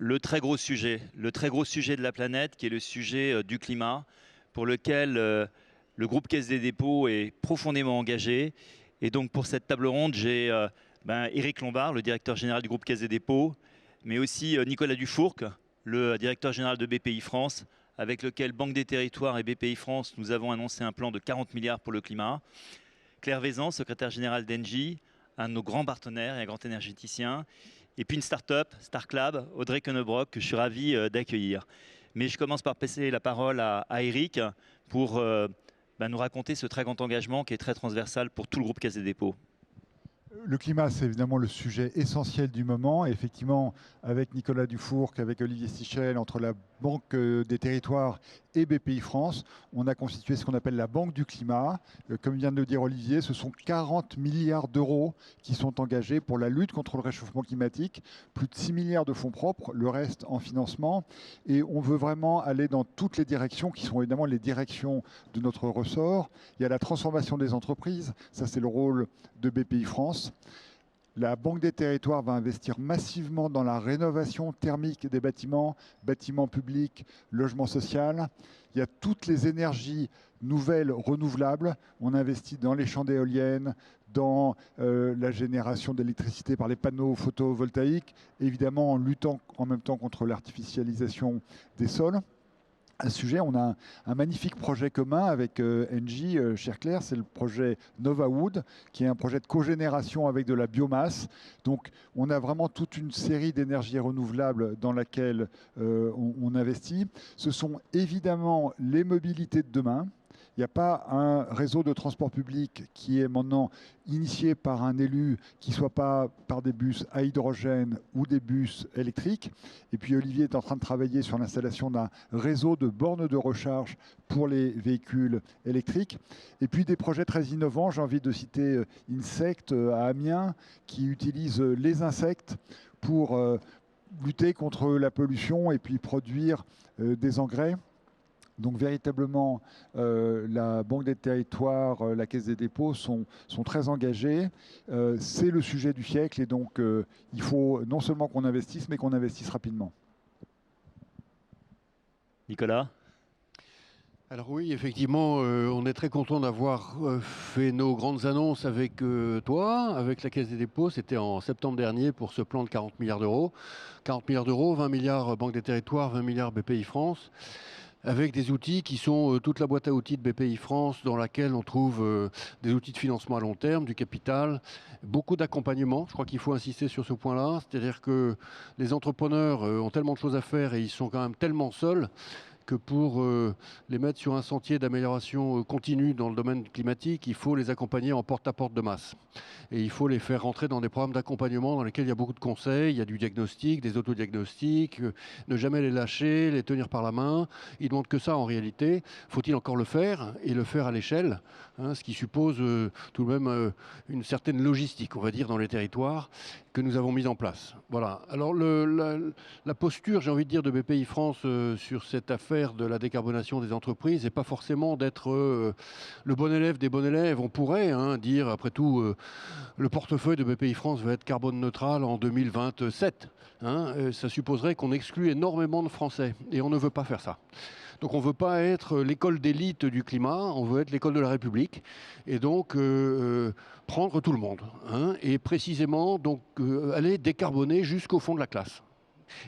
le très gros sujet de la planète, qui est le sujet du climat, pour lequel le groupe Caisse des dépôts est profondément engagé. Et donc pour cette table ronde, j'ai Éric Lombard, le directeur général du groupe Caisse des dépôts, mais aussi Nicolas Dufourc, le directeur général de BPI France, avec lequel Banque des Territoires et BPI France, nous avons annoncé un plan de 40 milliards pour le climat. Claire Vézan, secrétaire générale d'Engie, un de nos grands partenaires et un grand énergéticien. Et puis une start-up, Starclab, Audrey Quenebrock, que je suis ravi d'accueillir. Mais je commence par passer la parole à Éric pour nous raconter ce très grand engagement qui est très transversal pour tout le groupe Caisse des dépôts. Le climat, c'est évidemment le sujet essentiel du moment. Et effectivement, avec Nicolas Dufourc, avec Olivier Sichel, entre la Banque des Territoires et BPI France, on a constitué ce qu'on appelle la Banque du climat. Comme vient de le dire Olivier, ce sont 40 milliards d'euros qui sont engagés pour la lutte contre le réchauffement climatique. Plus de 6 milliards de fonds propres, le reste en financement. Et on veut vraiment aller dans toutes les directions qui sont évidemment les directions de notre ressort. Il y a la transformation des entreprises. Ça, c'est le rôle de BPI France. La Banque des Territoires va investir massivement dans la rénovation thermique des bâtiments, bâtiments publics, logements sociaux. Il y a toutes les énergies nouvelles, renouvelables. On investit dans les champs d'éoliennes, dans la génération d'électricité par les panneaux photovoltaïques, évidemment en luttant en même temps contre l'artificialisation des sols. À ce sujet, on a un magnifique projet commun avec Engie, chère Claire, c'est le projet Novawood, qui est un projet de cogénération avec de la biomasse. Donc, on a vraiment toute une série d'énergies renouvelables dans laquelle on investit. Ce sont évidemment les mobilités de demain. Il n'y a pas un réseau de transport public qui est maintenant initié par un élu qui ne soit pas par des bus à hydrogène ou des bus électriques. Et puis Olivier est en train de travailler sur l'installation d'un réseau de bornes de recharge pour les véhicules électriques. Et puis des projets très innovants, j'ai envie de citer Insect à Amiens, qui utilise les insectes pour lutter contre la pollution et puis produire des engrais. Donc véritablement, la Banque des Territoires, la Caisse des dépôts sont très engagés. C'est le sujet du siècle et donc il faut non seulement qu'on investisse, mais qu'on investisse rapidement. Nicolas ? Alors oui, effectivement, on est très content d'avoir fait nos grandes annonces avec toi, avec la Caisse des dépôts. C'était en septembre dernier pour ce plan de 40 milliards d'euros. 40 milliards d'euros, 20 milliards Banque des Territoires, 20 milliards BPI France, avec des outils qui sont toute la boîte à outils de BPI France, dans laquelle on trouve des outils de financement à long terme, du capital, beaucoup d'accompagnement. Je crois qu'il faut insister sur ce point-là. C'est-à-dire que les entrepreneurs ont tellement de choses à faire et ils sont quand même tellement seuls que pour les mettre sur un sentier d'amélioration continue dans le domaine climatique, il faut les accompagner en porte-à-porte de masse. Et il faut les faire rentrer dans des programmes d'accompagnement dans lesquels il y a beaucoup de conseils, il y a du diagnostic, des autodiagnostics, ne jamais les lâcher, les tenir par la main. Ils ne demandent que ça en réalité. Faut-il encore le faire et le faire à l'échelle, hein, ce qui suppose tout de même une certaine logistique, on va dire, dans les territoires que nous avons mis en place. Voilà. Alors la posture, j'ai envie de dire, de BPI France sur cette affaire de la décarbonation des entreprises n'est pas forcément d'être le bon élève des bons élèves. On pourrait dire, après tout, le portefeuille de BPI France va être carbone neutral en 2027. Ça supposerait qu'on exclut énormément de Français et on ne veut pas faire ça. Donc on ne veut pas être l'école d'élite du climat, on veut être l'école de la République et donc prendre tout le monde. Et précisément donc aller décarboner jusqu'au fond de la classe.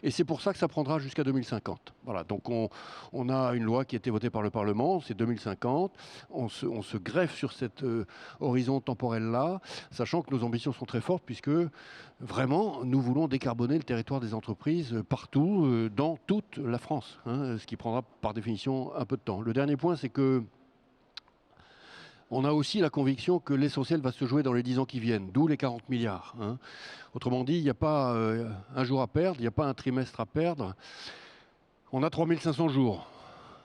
Et c'est pour ça que ça prendra jusqu'à 2050. Voilà, donc on a une loi qui a été votée par le Parlement, c'est 2050. On se greffe sur cet horizon temporel-là, sachant que nos ambitions sont très fortes, puisque vraiment, nous voulons décarboner le territoire des entreprises partout, dans toute la France, ce qui prendra par définition un peu de temps. Le dernier point, c'est que on a aussi la conviction que l'essentiel va se jouer dans les 10 ans qui viennent, d'où les 40 milliards. Autrement dit, il n'y a pas un jour à perdre, il n'y a pas un trimestre à perdre. On a 3500 jours.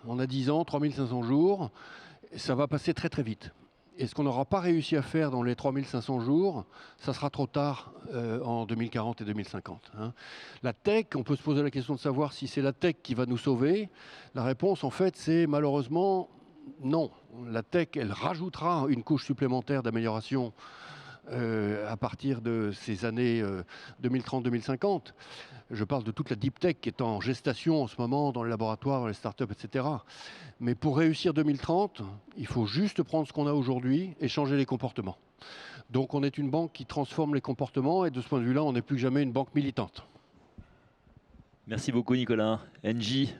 On a 10 ans, 3500 jours. Ça va passer très très vite. Et ce qu'on n'aura pas réussi à faire dans les 3500 jours, ça sera trop tard en 2040 et 2050. La tech, on peut se poser la question de savoir si c'est la tech qui va nous sauver. La réponse, en fait, c'est malheureusement non. La tech, elle rajoutera une couche supplémentaire d'amélioration à partir de ces années 2030-2050. Je parle de toute la deep tech qui est en gestation en ce moment dans les laboratoires, dans les startups, etc. Mais pour réussir 2030, il faut juste prendre ce qu'on a aujourd'hui et changer les comportements. Donc on est une banque qui transforme les comportements et de ce point de vue-là, on n'est plus que jamais une banque militante. Merci beaucoup Nicolas. Engie.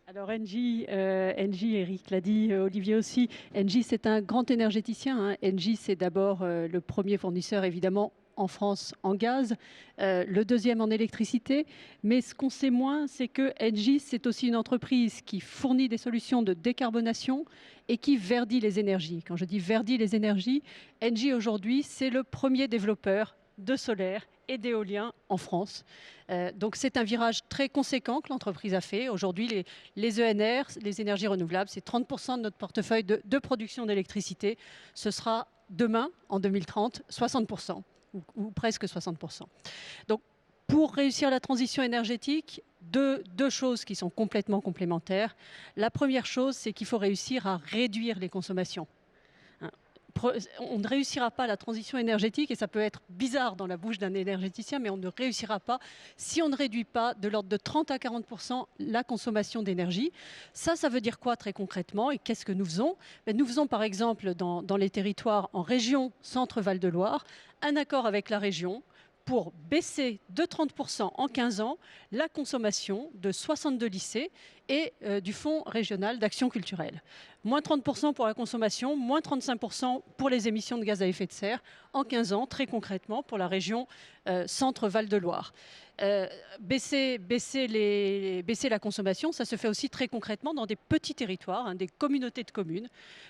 Alors Engie, Eric l'a dit, Olivier aussi, Engie c'est un grand énergéticien. Engie c'est d'abord le premier fournisseur évidemment en France en gaz, le deuxième en électricité, mais ce qu'on sait moins c'est que Engie c'est aussi une entreprise qui fournit des solutions de décarbonation et qui verdit les énergies. Quand je dis verdit les énergies, Engie aujourd'hui c'est le premier développeur de solaire et d'éolien en France. Donc c'est un virage très conséquent que l'entreprise a fait. Aujourd'hui, les ENR, les énergies renouvelables, c'est 30% de notre portefeuille de production d'électricité. Ce sera demain, en 2030, 60%, ou presque 60%. Donc pour réussir la transition énergétique, deux choses qui sont complètement complémentaires. La première chose, c'est qu'il faut réussir à réduire les consommations. On ne réussira pas la transition énergétique, et ça peut être bizarre dans la bouche d'un énergéticien, mais on ne réussira pas si on ne réduit pas de l'ordre de 30 à 40% la consommation d'énergie. Ça veut dire quoi très concrètement et qu'est-ce que nous faisons? Nous faisons par exemple dans les territoires en région Centre-Val de Loire un accord avec la région pour baisser de 30% en 15 ans la consommation de 62 lycées et du Fonds régional d'action culturelle. Moins 30% pour la consommation, moins 35% pour les émissions de gaz à effet de serre en 15 ans, très concrètement pour la région Centre-Val de Loire. Baisser la consommation, ça se fait aussi très concrètement dans des petits territoires, des communautés de communes.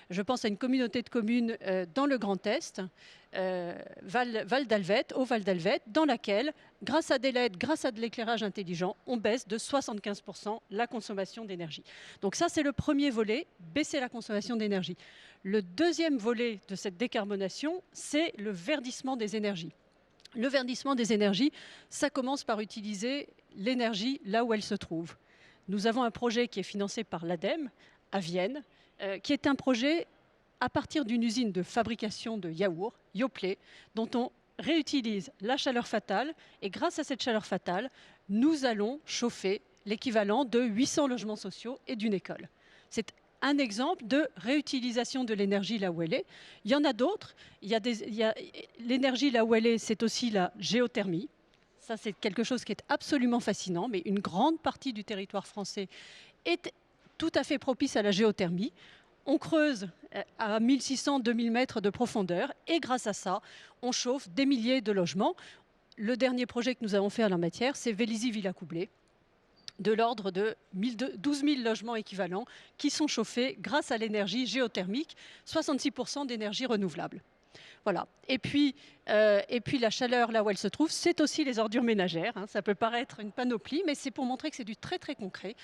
Je pense à une communauté de communes dans le Grand Est, Val d'Alvet, au Val d'Alvet, dans laquelle, grâce à des LED, grâce à de l'éclairage intelligent, on baisse de 75% la consommation d'énergie. Donc ça, c'est le premier volet, baisser la consommation d'énergie. Le deuxième volet de cette décarbonation, c'est le verdissement des énergies. Le verdissement des énergies, ça commence par utiliser l'énergie là où elle se trouve. Nous avons un projet qui est financé par l'ADEME à Vienne, qui est un projet à partir d'une usine de fabrication de yaourts, Yoplait, dont on réutilise la chaleur fatale. Et grâce à cette chaleur fatale, nous allons chauffer l'équivalent de 800 logements sociaux et d'une école. C'est un exemple de réutilisation de l'énergie là où elle est. Il y en a d'autres. L'énergie là où elle est, c'est aussi la géothermie. Ça, c'est quelque chose qui est absolument fascinant, mais une grande partie du territoire français est tout à fait propice à la géothermie. On creuse à 1600-2000 mètres de profondeur et grâce à ça, on chauffe des milliers de logements. Le dernier projet que nous avons fait en la matière, c'est Vélizy-Villacoublay, de l'ordre de 12 000 logements équivalents qui sont chauffés grâce à l'énergie géothermique, 66% d'énergie renouvelable. Voilà. Et puis la chaleur, là où elle se trouve, c'est aussi les ordures ménagères. Ça peut paraître une panoplie, mais c'est pour montrer que c'est du très très concret.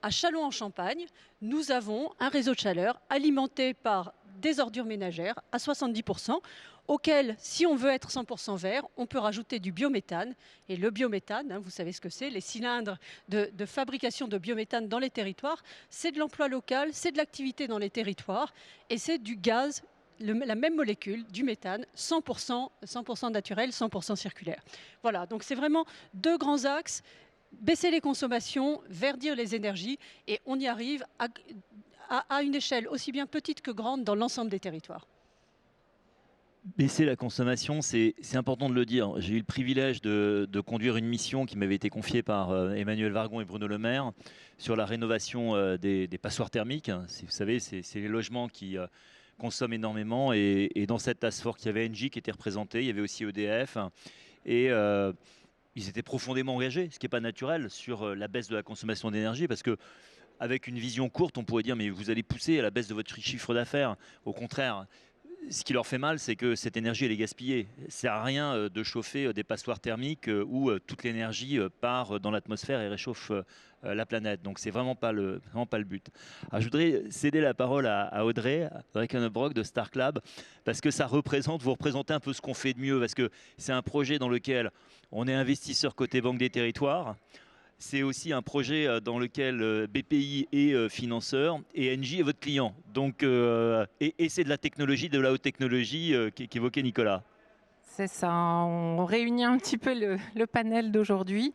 À Châlons-en-Champagne, nous avons un réseau de chaleur alimenté par des ordures ménagères à 70%, auquel, si on veut être 100% vert, on peut rajouter du biométhane. Et le biométhane, vous savez ce que c'est, les cylindres de fabrication de biométhane dans les territoires, c'est de l'emploi local, c'est de l'activité dans les territoires, et c'est du gaz, la même molécule, du méthane, 100% naturel, 100% circulaire. Voilà, donc c'est vraiment deux grands axes. Baisser les consommations, verdir les énergies, et on y arrive à une échelle aussi bien petite que grande dans l'ensemble des territoires. Baisser la consommation, c'est important de le dire. J'ai eu le privilège de conduire une mission qui m'avait été confiée par Emmanuel Vargon et Bruno Le Maire sur la rénovation des passoires thermiques. Vous savez, c'est les logements qui consomment énormément, et dans cette task force, il y avait Engie qui était représentée, il y avait aussi EDF, et ils étaient profondément engagés, ce qui n'est pas naturel, sur la baisse de la consommation d'énergie, parce que avec une vision courte, on pourrait dire mais vous allez pousser à la baisse de votre chiffre d'affaires. Au contraire, ce qui leur fait mal, c'est que cette énergie, elle est gaspillée. Ça ne sert à rien de chauffer des passoires thermiques où toute l'énergie part dans l'atmosphère et réchauffe la planète. Donc c'est vraiment pas le but. Alors, je voudrais céder la parole à Audrey Kennebrog de Stark Lab, parce que vous représentez un peu ce qu'on fait de mieux, parce que c'est un projet dans lequel on est investisseur côté Banque des Territoires. C'est aussi un projet dans lequel BPI est financeur et Engie est votre client. Donc, et c'est de la technologie, de la haute technologie qu'évoquait Nicolas. C'est ça, on réunit un petit peu le panel d'aujourd'hui.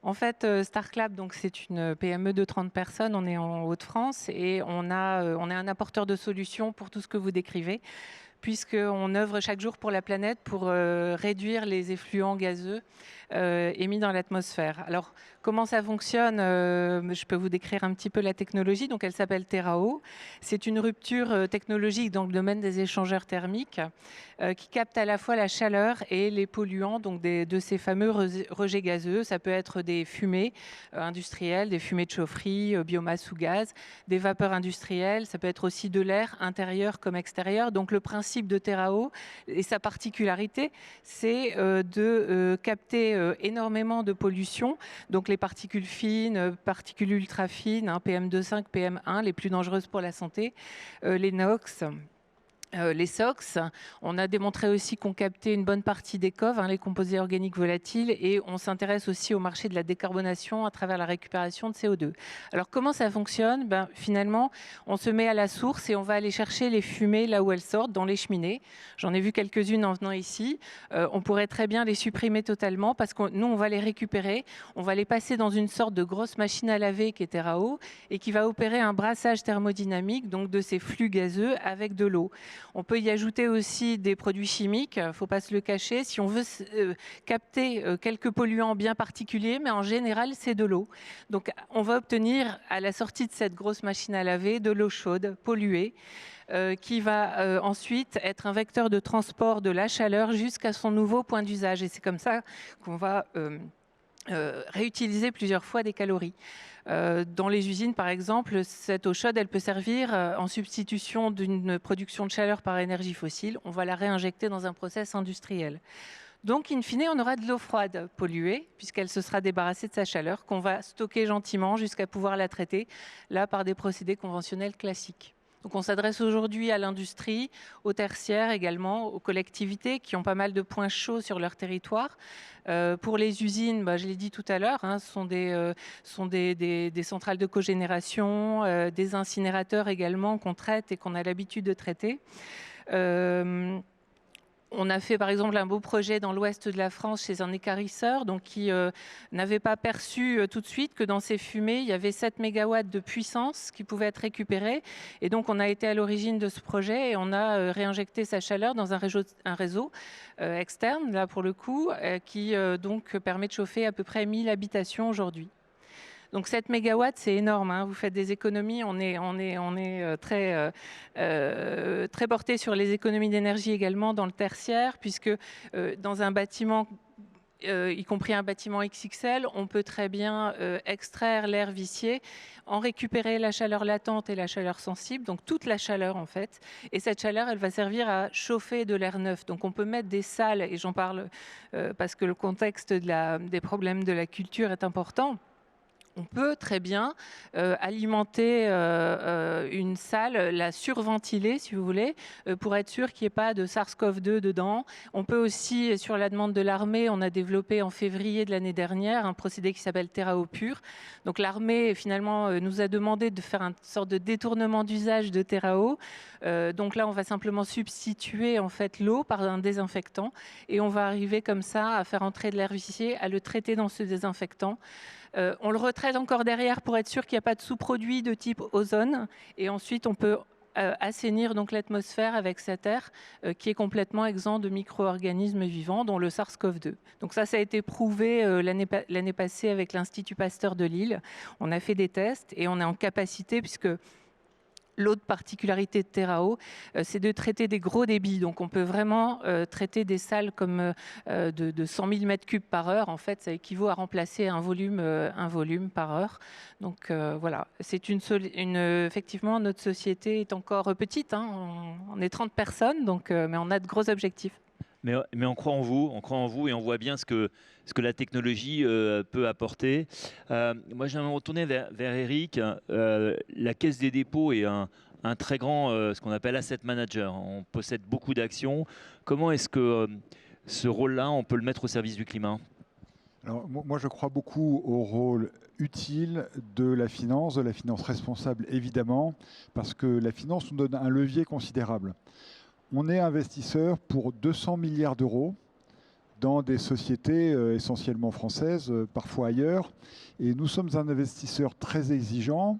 En fait, StarClap, donc c'est une PME de 30 personnes, on est en Hauts-de-France et on est un apporteur de solutions pour tout ce que vous décrivez, puisqu'on œuvre chaque jour pour la planète pour réduire les effluents gazeux émis dans l'atmosphère. Alors, comment ça fonctionne? Je peux vous décrire un petit peu la technologie. Donc, elle s'appelle Terao. C'est une rupture technologique dans le domaine des échangeurs thermiques qui capte à la fois la chaleur et les polluants donc de ces fameux rejets gazeux. Ça peut être des fumées industrielles, des fumées de chaufferie, biomasse ou gaz, des vapeurs industrielles. Ça peut être aussi de l'air intérieur comme extérieur. Donc, le principe de Terao et sa particularité, c'est de capter énormément de pollution, donc les particules fines, particules ultra fines, PM2,5, PM1, les plus dangereuses pour la santé, les NOx. Les SOx, on a démontré aussi qu'on captait une bonne partie des COV, les composés organiques volatiles, et on s'intéresse aussi au marché de la décarbonation à travers la récupération de CO2. Alors comment ça fonctionne? Finalement, on se met à la source et on va aller chercher les fumées là où elles sortent, dans les cheminées. J'en ai vu quelques-unes en venant ici. On pourrait très bien les supprimer totalement parce que nous, on va les récupérer, on va les passer dans une sorte de grosse machine à laver qui est Terao et qui va opérer un brassage thermodynamique donc de ces flux gazeux avec de l'eau. On peut y ajouter aussi des produits chimiques, il ne faut pas se le cacher. Si on veut capter quelques polluants bien particuliers, mais en général, c'est de l'eau. Donc, on va obtenir à la sortie de cette grosse machine à laver de l'eau chaude, polluée, qui va ensuite être un vecteur de transport de la chaleur jusqu'à son nouveau point d'usage. Et c'est comme ça qu'on va réutiliser plusieurs fois des calories. Dans les usines, par exemple, cette eau chaude, elle peut servir en substitution d'une production de chaleur par énergie fossile. On va la réinjecter dans un process industriel. Donc, in fine, on aura de l'eau froide polluée, puisqu'elle se sera débarrassée de sa chaleur, qu'on va stocker gentiment jusqu'à pouvoir la traiter, là, par des procédés conventionnels classiques. Donc on s'adresse aujourd'hui à l'industrie, aux tertiaires également, aux collectivités qui ont pas mal de points chauds sur leur territoire. Pour les usines, je l'ai dit tout à l'heure, ce sont des centrales de cogénération, des incinérateurs également qu'on traite et qu'on a l'habitude de traiter. On a fait par exemple un beau projet dans l'ouest de la France chez un équarrisseur qui n'avait pas perçu tout de suite que dans ces fumées, il y avait 7 mégawatts de puissance qui pouvaient être récupérés. Et donc on a été à l'origine de ce projet et on a réinjecté sa chaleur dans un réseau externe, là pour le coup, qui donc permet de chauffer à peu près 1000 habitations aujourd'hui. Donc 7 mégawatts, c'est énorme. Vous faites des économies. On est très porté sur les économies d'énergie également dans le tertiaire, puisque dans un bâtiment, y compris un bâtiment XXL, on peut très bien extraire l'air vicié, en récupérer la chaleur latente et la chaleur sensible, donc toute la chaleur en fait. Et cette chaleur, elle va servir à chauffer de l'air neuf. Donc on peut mettre des salles, et j'en parle parce que le contexte des problèmes de la culture est important. On peut très bien alimenter une salle, la surventiler, si vous voulez, pour être sûr qu'il n'y ait pas de SARS-CoV-2 dedans. On peut aussi, sur la demande de l'armée, on a développé en février de l'année dernière un procédé qui s'appelle Terao Pur. Donc l'armée, finalement, nous a demandé de faire une sorte de détournement d'usage de Terao. Donc là, on va simplement substituer en fait l'eau par un désinfectant et on va arriver comme ça à faire entrer de l'air vicié, à le traiter dans ce désinfectant. On le retraite encore derrière pour être sûr qu'il n'y a pas de sous-produit de type ozone. Et ensuite, on peut assainir donc l'atmosphère avec cet air qui est complètement exempt de micro-organismes vivants, dont le SARS-CoV-2. Donc ça a été prouvé l'année passée avec l'Institut Pasteur de Lille. On a fait des tests et on est en capacité, puisque l'autre particularité de Terao, c'est de traiter des gros débits. Donc, on peut vraiment traiter des salles comme de 100 000 m3 par heure. En fait, ça équivaut à remplacer un volume par heure. Donc, voilà. C'est effectivement, notre société est encore petite. On est 30 personnes, donc, mais on a de gros objectifs. Mais on croit en vous et on voit bien ce que la technologie peut apporter. Moi, j'aimerais me retourner vers Eric. La Caisse des dépôts est un très grand, ce qu'on appelle asset manager. On possède beaucoup d'actions. Comment est-ce que ce rôle-là, on peut le mettre au service du climat ? Alors, moi, je crois beaucoup au rôle utile de la finance responsable évidemment, parce que la finance nous donne un levier considérable. On est investisseur pour 200 milliards d'euros dans des sociétés essentiellement françaises, parfois ailleurs. Et nous sommes un investisseur très exigeant,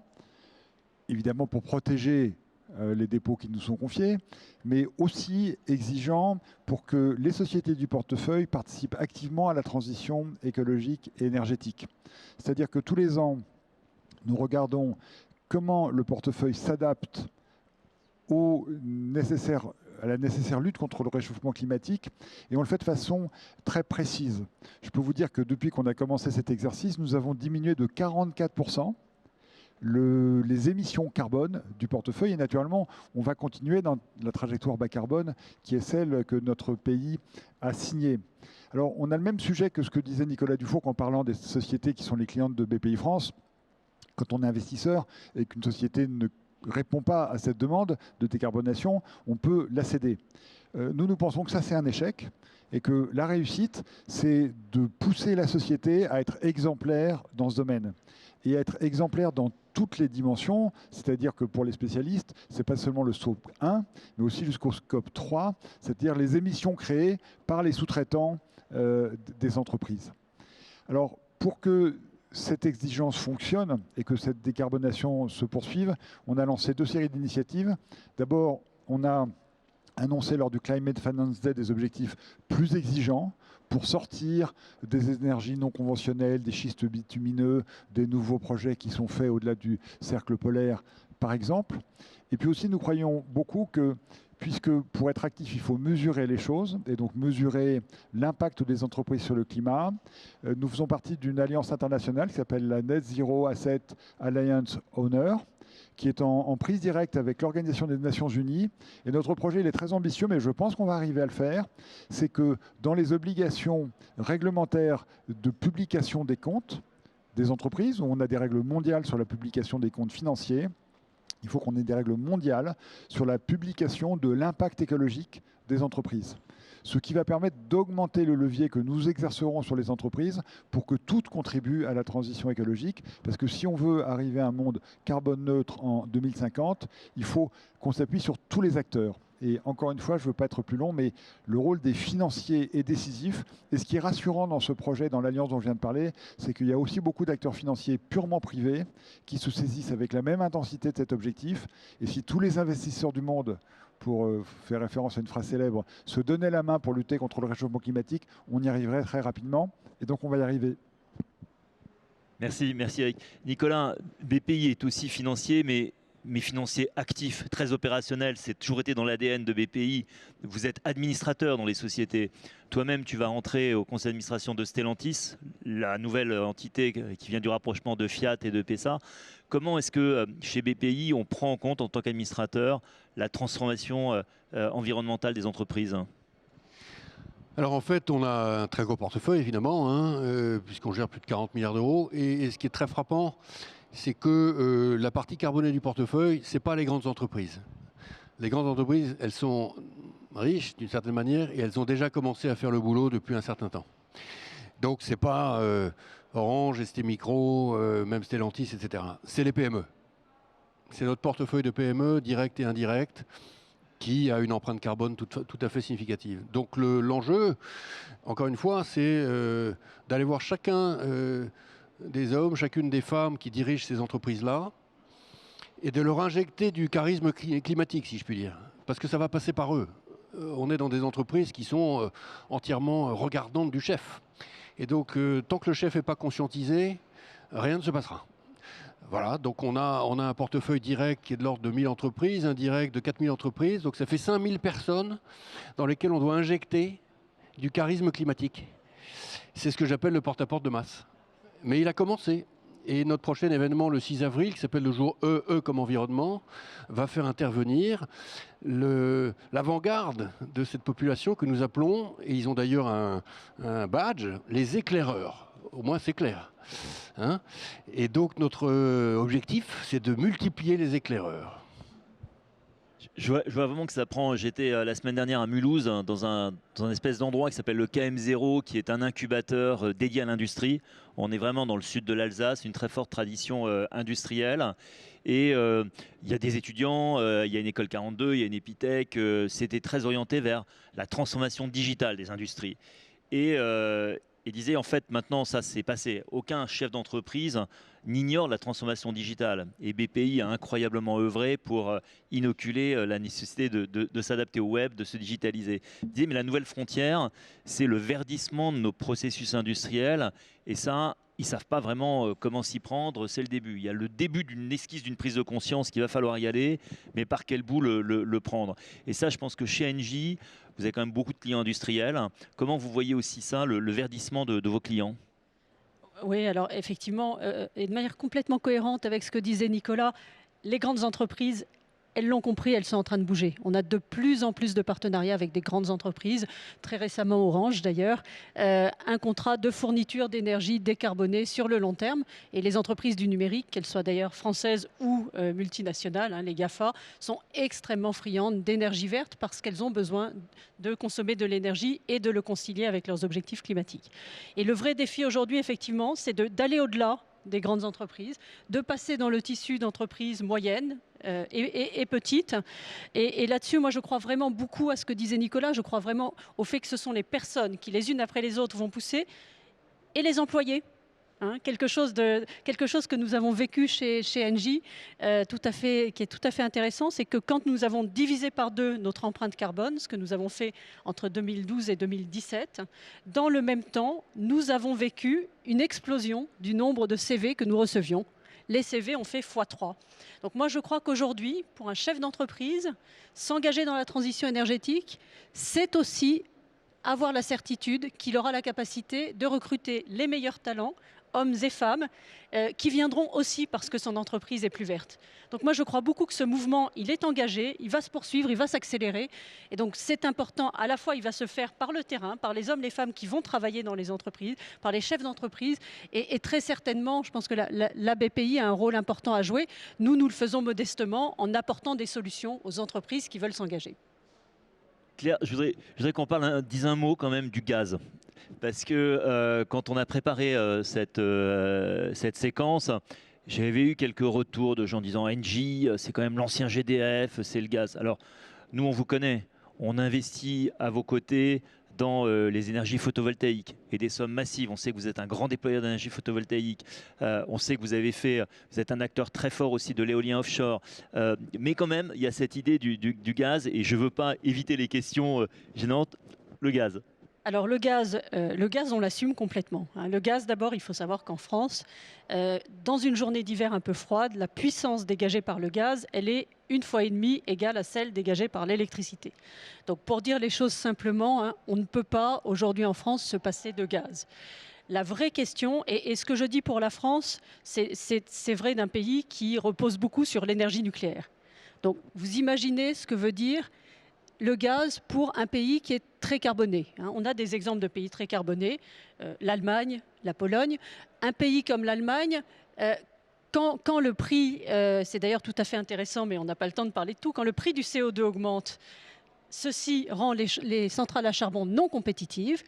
évidemment pour protéger les dépôts qui nous sont confiés, mais aussi exigeant pour que les sociétés du portefeuille participent activement à la transition écologique et énergétique. C'est-à-dire que tous les ans, nous regardons comment le portefeuille s'adapte à la nécessaire lutte contre le réchauffement climatique, et on le fait de façon très précise. Je peux vous dire que depuis qu'on a commencé cet exercice, nous avons diminué de 44% les émissions carbone du portefeuille, et naturellement, on va continuer dans la trajectoire bas carbone qui est celle que notre pays a signée. Alors, on a le même sujet que ce que disait Nicolas Dufourcq en parlant des sociétés qui sont les clientes de BPI France. Quand on est investisseur et qu'une société ne répond pas à cette demande de décarbonation, on peut la céder. Nous pensons que ça, c'est un échec et que la réussite, c'est de pousser la société à être exemplaire dans ce domaine et à être exemplaire dans toutes les dimensions, c'est-à-dire que pour les spécialistes, ce n'est pas seulement le scope 1, mais aussi jusqu'au scope 3, c'est-à-dire les émissions créées par les sous-traitants des entreprises. Alors, pour que cette exigence fonctionne et que cette décarbonation se poursuive, on a lancé 2 séries d'initiatives. D'abord, on a annoncé lors du Climate Finance Day des objectifs plus exigeants pour sortir des énergies non conventionnelles, des schistes bitumineux, des nouveaux projets qui sont faits au-delà du cercle polaire, par exemple. Et puis aussi, nous croyons beaucoup que, puisque pour être actif, il faut mesurer les choses, et donc mesurer l'impact des entreprises sur le climat, nous faisons partie d'une alliance internationale qui s'appelle la Net Zero Asset Alliance Owner, qui est en prise directe avec l'Organisation des Nations Unies. Et notre projet, il est très ambitieux, mais je pense qu'on va arriver à le faire. C'est que dans les obligations réglementaires de publication des comptes des entreprises, où on a des règles mondiales sur la publication des comptes financiers, il faut qu'on ait des règles mondiales sur la publication de l'impact écologique des entreprises. Ce qui va permettre d'augmenter le levier que nous exercerons sur les entreprises pour que toutes contribuent à la transition écologique. Parce que si on veut arriver à un monde carbone neutre en 2050, il faut qu'on s'appuie sur tous les acteurs. Et encore une fois, je ne veux pas être plus long, mais le rôle des financiers est décisif. Et ce qui est rassurant dans ce projet, dans l'alliance dont je viens de parler, c'est qu'il y a aussi beaucoup d'acteurs financiers purement privés qui se saisissent avec la même intensité de cet objectif. Et si tous les investisseurs du monde, pour faire référence à une phrase célèbre, se donnaient la main pour lutter contre le réchauffement climatique, on y arriverait très rapidement. Et donc, on va y arriver. Merci Eric. Nicolas, BPI est aussi financier, mais financier actif, très opérationnel. C'est toujours été dans l'ADN de BPI. Vous êtes administrateur dans les sociétés. Toi-même, tu vas entrer au conseil d'administration de Stellantis, la nouvelle entité qui vient du rapprochement de Fiat et de PSA. Comment est-ce que chez BPI, on prend en compte en tant qu'administrateur la transformation environnementale des entreprises ? Alors en fait, on a un très gros portefeuille évidemment, puisqu'on gère plus de 40 milliards d'euros. Et ce qui est très frappant, c'est que la partie carbonée du portefeuille, ce n'est pas les grandes entreprises. Les grandes entreprises, elles sont riches d'une certaine manière et elles ont déjà commencé à faire le boulot depuis un certain temps. Donc ce n'est pas Orange, ST Micro, même Stellantis, etc. C'est les PME. C'est notre portefeuille de PME, direct et indirect, qui a une empreinte carbone tout à fait significative. Donc l'enjeu, encore une fois, c'est d'aller voir chacun des hommes, chacune des femmes qui dirigent ces entreprises-là, et de leur injecter du charisme climatique, si je puis dire. Parce que ça va passer par eux. On est dans des entreprises qui sont entièrement regardantes du chef. Et donc, tant que le chef n'est pas conscientisé, rien ne se passera. Voilà, donc on a un portefeuille direct qui est de l'ordre de 1000 entreprises, indirect de 4000 entreprises. Donc ça fait 5000 personnes dans lesquelles on doit injecter du charisme climatique. C'est ce que j'appelle le porte-à-porte de masse. Mais il a commencé. Et notre prochain événement, le 6 avril, qui s'appelle le jour E comme environnement, va faire intervenir l'avant-garde de cette population que nous appelons, et ils ont d'ailleurs un badge, les éclaireurs. Au moins c'est clair. Hein, et donc notre objectif, c'est de multiplier les éclaireurs. Je vois vraiment que ça prend. J'étais la semaine dernière à Mulhouse, dans un espèce d'endroit qui s'appelle le KM0, qui est un incubateur dédié à l'industrie. On est vraiment dans le sud de l'Alsace, une très forte tradition industrielle. Et il y a des étudiants, il y a une école 42, il y a une Epitech. C'était très orienté vers la transformation digitale des industries. et disait en fait maintenant ça s'est passé. Aucun chef d'entreprise n'ignore la transformation digitale. Et BPI a incroyablement œuvré pour inoculer la nécessité de s'adapter au web, de se digitaliser. Il disait mais la nouvelle frontière, c'est le verdissement de nos processus industriels. Et ça, ils ne savent pas vraiment comment s'y prendre, c'est le début. Il y a le début d'une esquisse, d'une prise de conscience qu'il va falloir y aller, mais par quel bout le prendre. Et ça, je pense que chez Engie, vous avez quand même beaucoup de clients industriels. Comment vous voyez aussi ça, le verdissement de vos clients ? Oui, alors effectivement, et de manière complètement cohérente avec ce que disait Nicolas, les grandes entreprises, elles l'ont compris, elles sont en train de bouger. On a de plus en plus de partenariats avec des grandes entreprises, très récemment Orange d'ailleurs, un contrat de fourniture d'énergie décarbonée sur le long terme. Et les entreprises du numérique, qu'elles soient d'ailleurs françaises ou multinationales, les GAFA, sont extrêmement friandes d'énergie verte parce qu'elles ont besoin de consommer de l'énergie et de le concilier avec leurs objectifs climatiques. Et le vrai défi aujourd'hui, effectivement, c'est d'aller au-delà des grandes entreprises, de passer dans le tissu d'entreprises moyennes et petites. Et là-dessus, moi, je crois vraiment beaucoup à ce que disait Nicolas. Je crois vraiment au fait que ce sont les personnes qui, les unes après les autres, vont pousser et les employés. Quelque chose que nous avons vécu chez Engie, qui est tout à fait intéressant, c'est que quand nous avons divisé par 2 notre empreinte carbone, ce que nous avons fait entre 2012 et 2017, dans le même temps, nous avons vécu une explosion du nombre de CV que nous recevions. Les CV ont fait x3. Donc moi, je crois qu'aujourd'hui, pour un chef d'entreprise, s'engager dans la transition énergétique, c'est aussi avoir la certitude qu'il aura la capacité de recruter les meilleurs talents, hommes et femmes, qui viendront aussi parce que son entreprise est plus verte. Donc moi, je crois beaucoup que ce mouvement, il est engagé, il va se poursuivre, il va s'accélérer. Et donc c'est important, à la fois, il va se faire par le terrain, par les hommes, les femmes qui vont travailler dans les entreprises, par les chefs d'entreprise. Et très certainement, je pense que la BPI a un rôle important à jouer. Nous le faisons modestement en apportant des solutions aux entreprises qui veulent s'engager. Claire, je voudrais qu'on dise un mot quand même du gaz. Parce que quand on a préparé cette séquence, j'avais eu quelques retours de gens disant Engie, c'est quand même l'ancien GDF, c'est le gaz. Alors, nous, on vous connaît. On investit à vos côtés dans les énergies photovoltaïques et des sommes massives. On sait que vous êtes un grand déployeur d'énergie photovoltaïque. On sait que vous êtes un acteur très fort aussi de l'éolien offshore. Mais quand même, il y a cette idée du gaz et je ne veux pas éviter les questions gênantes. Le gaz. Alors le gaz, on l'assume complètement. Le gaz, d'abord, il faut savoir qu'en France, dans une journée d'hiver un peu froide, la puissance dégagée par le gaz, elle est 1,5 fois égale à celle dégagée par l'électricité. Donc pour dire les choses simplement, on ne peut pas aujourd'hui en France se passer de gaz. La vraie question, et ce que je dis pour la France, c'est vrai d'un pays qui repose beaucoup sur l'énergie nucléaire. Donc vous imaginez ce que veut dire le gaz pour un pays qui est très carboné. On a des exemples de pays très carbonés, l'Allemagne, la Pologne. Un pays comme l'Allemagne, quand le prix, c'est d'ailleurs tout à fait intéressant, mais on n'a pas le temps de parler de tout, quand le prix du CO2 augmente, ceci rend les centrales à charbon non compétitives,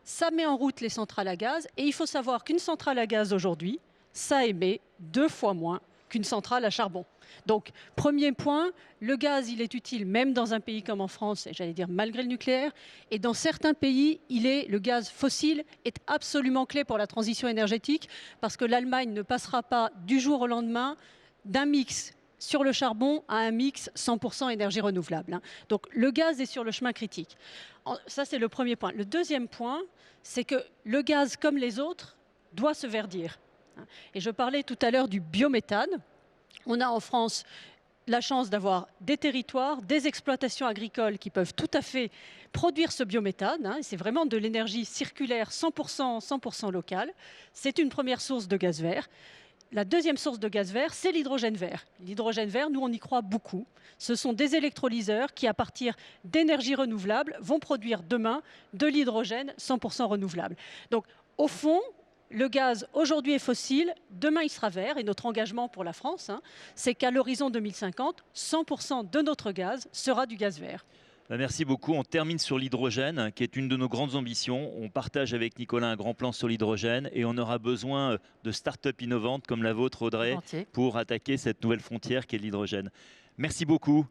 ça met en route les centrales à gaz, et il faut savoir qu'une centrale à gaz aujourd'hui, ça émet 2 fois moins qu'une centrale à charbon. Donc, premier point, le gaz, il est utile même dans un pays comme en France, et j'allais dire malgré le nucléaire. Et dans certains pays, le gaz fossile est absolument clé pour la transition énergétique, parce que l'Allemagne ne passera pas du jour au lendemain d'un mix sur le charbon à un mix 100% énergie renouvelable. Donc, le gaz est sur le chemin critique. Ça, c'est le premier point. Le deuxième point, c'est que le gaz, comme les autres, doit se verdir. Et je parlais tout à l'heure du biométhane. On a en France la chance d'avoir des territoires, des exploitations agricoles qui peuvent tout à fait produire ce biométhane. C'est vraiment de l'énergie circulaire 100% locale. C'est une première source de gaz vert. La deuxième source de gaz vert, c'est l'hydrogène vert. L'hydrogène vert, nous, on y croit beaucoup. Ce sont des électrolyseurs qui, à partir d'énergie renouvelable, vont produire demain de l'hydrogène 100% renouvelable. Donc, au fond, le gaz, aujourd'hui, est fossile, demain, il sera vert. Et notre engagement pour la France, c'est qu'à l'horizon 2050, 100% de notre gaz sera du gaz vert. Merci beaucoup. On termine sur l'hydrogène, qui est une de nos grandes ambitions. On partage avec Nicolas un grand plan sur l'hydrogène et on aura besoin de start-up innovantes comme la vôtre, Audrey, pour attaquer cette nouvelle frontière qui est l'hydrogène. Merci beaucoup.